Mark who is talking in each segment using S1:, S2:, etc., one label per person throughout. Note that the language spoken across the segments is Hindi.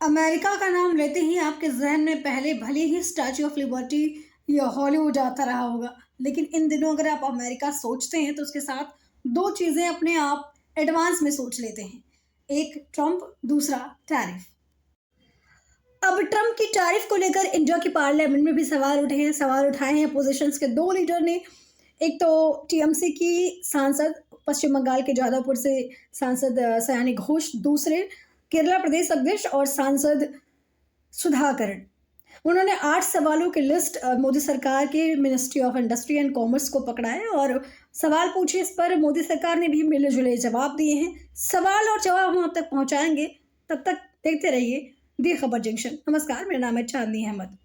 S1: अमेरिका का नाम लेते ही आपके ज़हन में पहले भले ही स्टैच्यू ऑफ लिबर्टी या हॉलीवुड आता रहा होगा, लेकिन इन दिनों अगर आप अमेरिका सोचते हैं तो उसके साथ 2 चीज़ें अपने आप एडवांस में सोच लेते हैं। एक ट्रंप, दूसरा टैरिफ। अब ट्रंप की टैरिफ को लेकर इंडिया की पार्लियामेंट में भी सवाल उठाए हैं अपोजिशंस के 2 लीडर ने। एक तो टीएमसी की सांसद, पश्चिम बंगाल के जादवपुर से सांसद सयानी घोष, दूसरे केरला प्रदेश अध्यक्ष और सांसद सुधाकरण। उन्होंने 8 सवालों की लिस्ट मोदी सरकार के ministry of industry and commerce को पकड़ा है और सवाल पूछे। इस पर मोदी सरकार ने भी मिले जुले जवाब दिए हैं। सवाल और जवाब हम आप तक पहुंचाएंगे, तब तक देखते रहिए दी खबर जंक्शन। नमस्कार, मेरा नाम है चांदनी अहमद।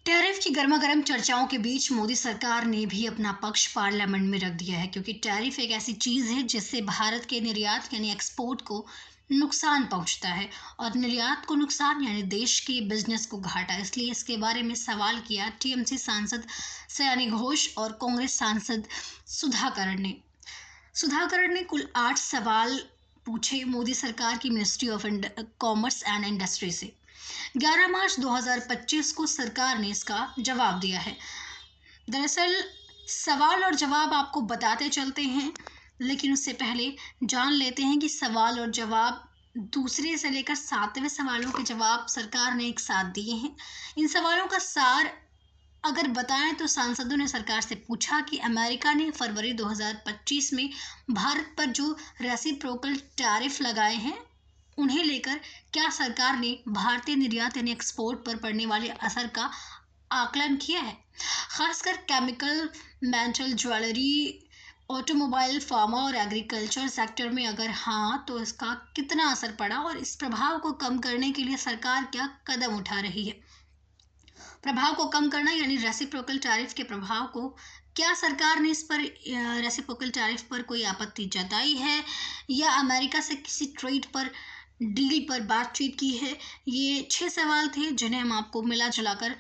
S1: टैरिफ की गर्मागर्म चर्चाओं के बीच मोदी सरकार ने भी अपना पक्ष पार्लियामेंट में रख दिया है, क्योंकि टैरिफ एक ऐसी चीज़ है जिससे भारत के निर्यात यानी एक्सपोर्ट को नुकसान पहुंचता है और निर्यात को नुकसान यानी देश के बिजनेस को घाटा। इसलिए इसके बारे में सवाल किया टीएमसी सांसद सयानी घोष और कांग्रेस सांसद सुधाकरण ने कुल 8 सवाल पूछे मोदी सरकार की ministry of commerce and industry से। 11 मार्च 2025 को सरकार ने इसका जवाब दिया है। दरअसल सवाल और जवाब आपको बताते चलते हैं, लेकिन उससे पहले जान लेते हैं कि सवाल और जवाब दूसरे से लेकर 7वें सवालों के जवाब सरकार ने एक साथ दिए हैं। इन सवालों का सार अगर बताएं तो सांसदों ने सरकार से पूछा कि अमेरिका ने फरवरी 2025 में भारत पर जो रेसिप्रोकल टैरिफ लगाए हैं, उन्हें लेकर क्या सरकार ने भारतीय निर्यात यानी एक्सपोर्ट पर पड़ने वाले असर का आकलन किया है। खासकर chemical, metal, jewellery, automobile, pharma और एग्रीकल्चर सेक्टर में अगर हाँ, तो इसका कितना असर पड़ा और इस प्रभाव को कम करने के लिए सरकार क्या कदम उठा रही है। प्रभाव को कम करना यानी रेसिप्रोकल टैरिफ के प्रभाव को, क्या सरकार ने इस पर रेसिप्रोकल टैरिफ पर कोई आपत्ति जताई है या अमेरिका से किसी ट्रेड पर डील पर बातचीत की है। ये 6 सवाल थे जिन्हें हम आपको मिला जुलाकर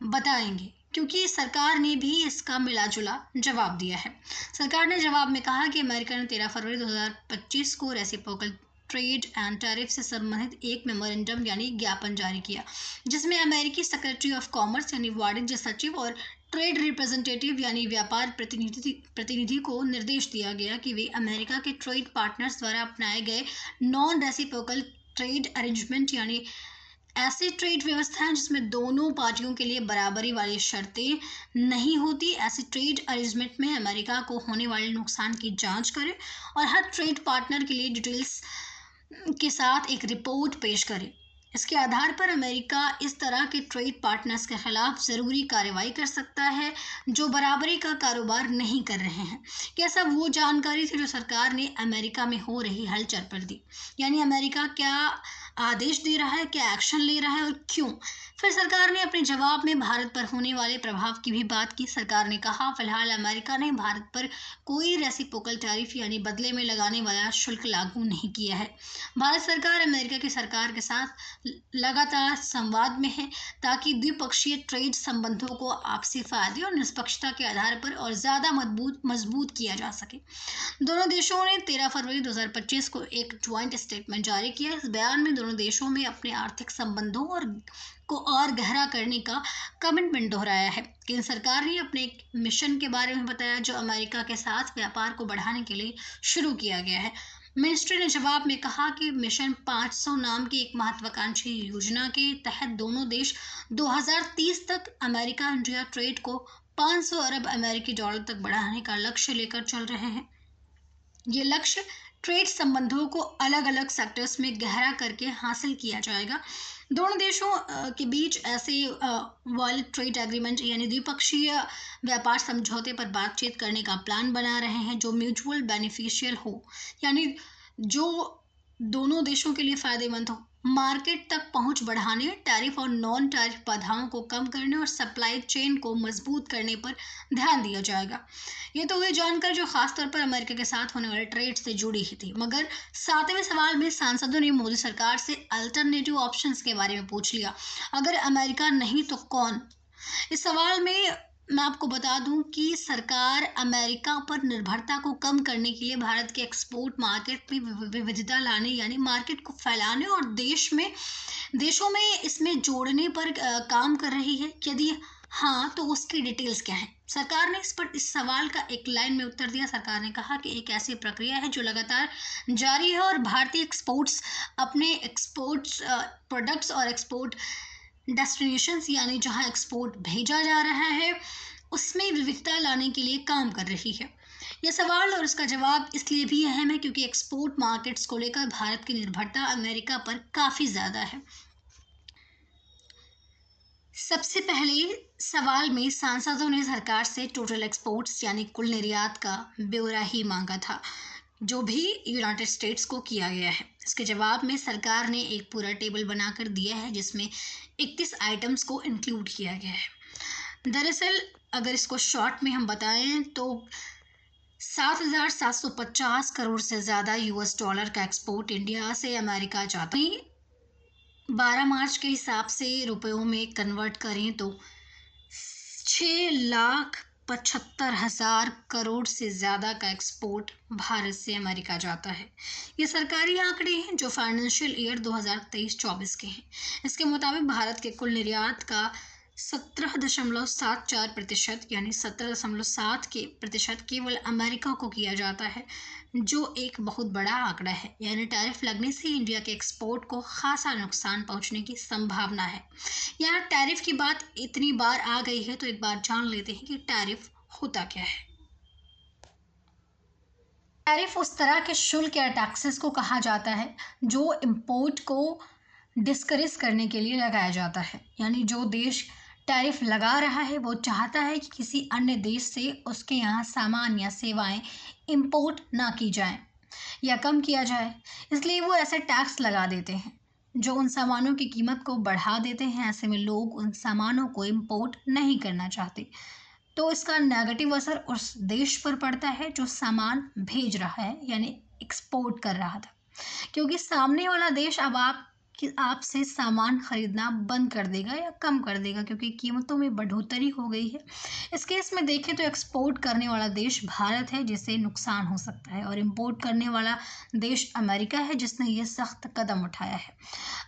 S1: बताएंगे, क्योंकि सरकार ने भी इसका मिला जुला जवाब दिया है। सरकार ने जवाब में कहा कि अमेरिका ने 13 फरवरी 2025 को रेसिप्रोकल ट्रेड एंड टैरिफ से संबंधित एक मेमोरेंडम यानी ज्ञापन जारी किया, जिसमें अमेरिकी सेक्रेटरी ऑफ कॉमर्स यानी वाणिज्य सचिव और ट्रेड रिप्रेजेंटेटिव यानी व्यापार प्रतिनिधि को निर्देश दिया गया कि वे अमेरिका के ट्रेड पार्टनर्स द्वारा अपनाए गए नॉन रेसिप्रोकल ट्रेड अरेंजमेंट यानी ऐसी ट्रेड व्यवस्थाएं जिसमें दोनों पार्टियों के लिए बराबरी वाली शर्तें नहीं होती, ऐसे ट्रेड अरेंजमेंट में अमेरिका को होने वाले नुकसान की जांच करे और हर ट्रेड पार्टनर के लिए डिटेल्स के साथ एक रिपोर्ट पेश करे। इसके आधार पर अमेरिका इस तरह के ट्रेड पार्टनर्स के खिलाफ ज़रूरी कार्रवाई कर सकता है जो बराबरी का कारोबार नहीं कर रहे हैं। क्या सब वो जानकारी थी जो सरकार ने अमेरिका में हो रही हलचल पर दी, यानी अमेरिका क्या आदेश दे रहा है, क्या एक्शन ले रहा है और क्यों। फिर सरकार ने अपने जवाब में भारत पर होने वाले प्रभाव की भी बात की। सरकार ने कहा, फिलहाल अमेरिका ने भारत पर कोई रेसिप्रोकल टैरिफ यानी बदले में लगाने वाला शुल्क लागू नहीं किया है। भारत सरकार अमेरिका की सरकार के साथ लगातार संवाद में है ताकि द्विपक्षीय ट्रेड संबंधों को आपसी फायदे और निष्पक्षता के आधार पर और ज़्यादा मजबूत किया जा सके। दोनों देशों ने 13 फरवरी 2025 को एक ज्वाइंट स्टेटमेंट जारी किया। इस बयान में दोनों देशों में अपने आर्थिक संबंधों और गहरा करने का कमिटमेंट दोहराया है। केंद्र सरकार ने अपने एक मिशन के बारे में बताया जो अमेरिका के साथ व्यापार को बढ़ाने के लिए शुरू किया गया है। मिनिस्ट्री ने जवाब में कहा कि मिशन 500 नाम की एक महत्वाकांक्षी योजना के तहत दोनों देश 2030 तक अमेरिका इंडिया ट्रेड को 500 अरब अमेरिकी डॉलर तक बढ़ाने का लक्ष्य लेकर चल रहे हैं। ये लक्ष्य ट्रेड संबंधों को अलग अलग सेक्टर्स में गहरा करके हासिल किया जाएगा। दोनों देशों के बीच ऐसे वर्ल्ड ट्रेड एग्रीमेंट यानी द्विपक्षीय व्यापार समझौते पर बातचीत करने का प्लान बना रहे हैं जो म्यूचुअल बेनिफिशियल हो, यानी जो दोनों देशों के लिए फायदेमंद हो। मार्केट तक पहुंच बढ़ाने, टैरिफ और नॉन टैरिफ बाधाओं को कम करने और सप्लाई चेन को मजबूत करने पर ध्यान दिया जाएगा। ये तो हुई जानकारी जो खासतौर पर अमेरिका के साथ होने वाले ट्रेड से जुड़ी ही थी। मगर 7वें सवाल में सांसदों ने मोदी सरकार से अल्टरनेटिव ऑप्शंस के बारे में पूछ लिया। अगर अमेरिका नहीं तो कौन। इस सवाल में मैं आपको बता दूं कि सरकार अमेरिका पर निर्भरता को कम करने के लिए भारत के एक्सपोर्ट मार्केट में विविधता लाने यानी मार्केट को फैलाने और देशों में इसमें जोड़ने पर काम कर रही है। यदि हाँ, तो उसकी डिटेल्स क्या है? सरकार ने इस सवाल का एक लाइन में उत्तर दिया। सरकार ने कहा कि एक ऐसी प्रक्रिया है जो लगातार जारी है और भारतीय एक्सपोर्ट्स अपने एक्सपोर्ट्स प्रोडक्ट्स और एक्सपोर्ट डेस्टिनेशंस यानी जहां एक्सपोर्ट भेजा जा रहा है उसमें विविधता लाने के लिए काम कर रही है। यह सवाल और इसका जवाब इसलिए भी अहम है क्योंकि एक्सपोर्ट मार्केट्स को लेकर भारत की निर्भरता अमेरिका पर काफ़ी ज़्यादा है। सबसे पहले सवाल में सांसदों ने सरकार से टोटल एक्सपोर्ट्स यानी कुल निर्यात का ब्यौरा ही मांगा था, जो भी यूनाइटेड स्टेट्स को किया गया है। इसके जवाब में सरकार ने एक पूरा टेबल बनाकर दिया है जिसमें 31 आइटम्स को इंक्लूड किया गया है। दरअसल अगर इसको शॉर्ट में हम बताएं तो 7,750 करोड़ से ज़्यादा यूएस डॉलर का एक्सपोर्ट इंडिया से अमेरिका जाता है। 12 मार्च के हिसाब से रुपयों में कन्वर्ट करें तो 6,75,000 करोड़ से ज़्यादा का एक्सपोर्ट भारत से अमेरिका जाता है। ये सरकारी आंकड़े हैं जो फाइनेंशियल ईयर 2023-24 के हैं। इसके मुताबिक भारत के कुल निर्यात का 17.74% यानी 17.7% केवल अमेरिका को किया जाता है, जो एक बहुत बड़ा आंकड़ा है। यानी टैरिफ लगने से इंडिया के एक्सपोर्ट को खासा नुकसान पहुंचने की संभावना है। यहाँ टैरिफ की बात इतनी बार आ गई है तो एक बार जान लेते हैं कि टैरिफ होता क्या है। टैरिफ उस तरह के शुल्क या टैक्सेस को कहा जाता है जो इंपोर्ट को डिस्करेज करने के लिए लगाया जाता है। यानी जो देश टैरिफ लगा रहा है वो चाहता है कि किसी अन्य देश से उसके यहाँ सामान या सेवाएं इंपोर्ट ना की जाएं या कम किया जाए, इसलिए वो ऐसे टैक्स लगा देते हैं जो उन सामानों की कीमत को बढ़ा देते हैं। ऐसे में लोग उन सामानों को इंपोर्ट नहीं करना चाहते, तो इसका नेगेटिव असर उस देश पर पड़ता है जो सामान भेज रहा है यानी एक्सपोर्ट कर रहा था, क्योंकि सामने वाला देश अब आपसे सामान खरीदना बंद कर देगा या कम कर देगा क्योंकि कीमतों में बढ़ोतरी हो गई है। इस केस में देखें तो एक्सपोर्ट करने वाला देश भारत है जिससे नुकसान हो सकता है और इंपोर्ट करने वाला देश अमेरिका है जिसने ये सख्त कदम उठाया है।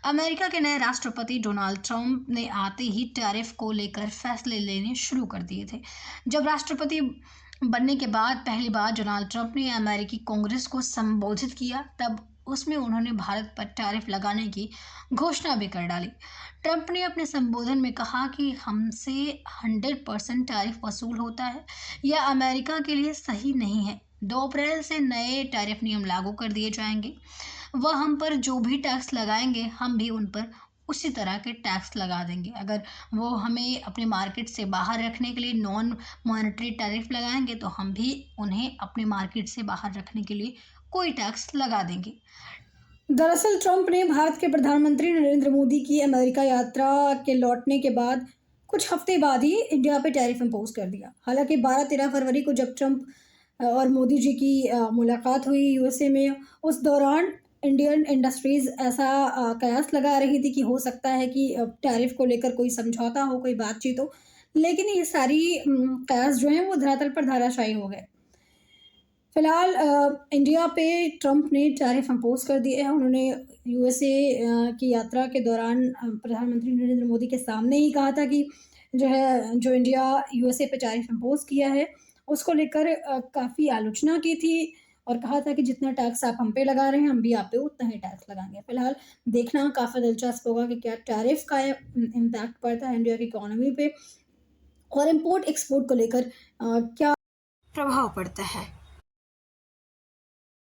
S1: अमेरिका के नए राष्ट्रपति डोनाल्ड ट्रंप ने आते ही टैरिफ को लेकर फैसले लेने शुरू कर दिए थे। जब राष्ट्रपति बनने के बाद पहली बार डोनाल्ड ट्रंप ने अमेरिकी कांग्रेस को संबोधित किया, तब उसमें उन्होंने भारत पर टैरिफ लगाने की घोषणा भी कर डाली। ट्रंप ने अपने संबोधन में कहा कि हमसे 100% टैरिफ वसूल होता है, यह अमेरिका के लिए सही नहीं है। 2 अप्रैल से नए टैरिफ नियम लागू कर दिए जाएंगे। वह हम पर जो भी टैक्स लगाएंगे हम भी उन पर उसी तरह के टैक्स लगा देंगे। अगर वो हमें अपने मार्केट से बाहर रखने के लिए नॉन मॉनेटरी टैरिफ लगाएंगे तो हम भी उन्हें अपने मार्केट से बाहर रखने के लिए कोई टैक्स लगा देंगे। दरअसल ट्रंप ने भारत के प्रधानमंत्री नरेंद्र मोदी की अमेरिका यात्रा के लौटने के बाद कुछ हफ्ते बाद ही इंडिया पे टैरिफ इम्पोज कर दिया। हालांकि 12-13 फरवरी को जब ट्रंप और मोदी जी की मुलाकात हुई यूएसए में, उस दौरान इंडियन इंडस्ट्रीज ऐसा कयास लगा रही थी कि हो सकता है कि टैरिफ को लेकर कोई समझौता हो, कोई बातचीत हो, लेकिन ये सारी कयास जो हैं वो धरातल पर धाराशायी हो गए। फिलहाल इंडिया पे ट्रंप ने टैरिफ इम्पोज कर दिए हैं। उन्होंने यूएसए की यात्रा के दौरान प्रधानमंत्री नरेंद्र मोदी के सामने ही कहा था कि जो इंडिया यूएसए पे टैरिफ इम्पोज किया है उसको लेकर काफ़ी आलोचना की थी और कहा था कि जितना टैक्स आप हम पे लगा रहे हैं हम भी आप पे उतना ही टैक्स लगाएंगे। फिलहाल देखना काफ़ी दिलचस्प होगा कि क्या टैरिफ का इम्पैक्ट पड़ता है इंडिया की इकोनॉमी पे और इम्पोर्ट एक्सपोर्ट को लेकर क्या प्रभाव पड़ता है।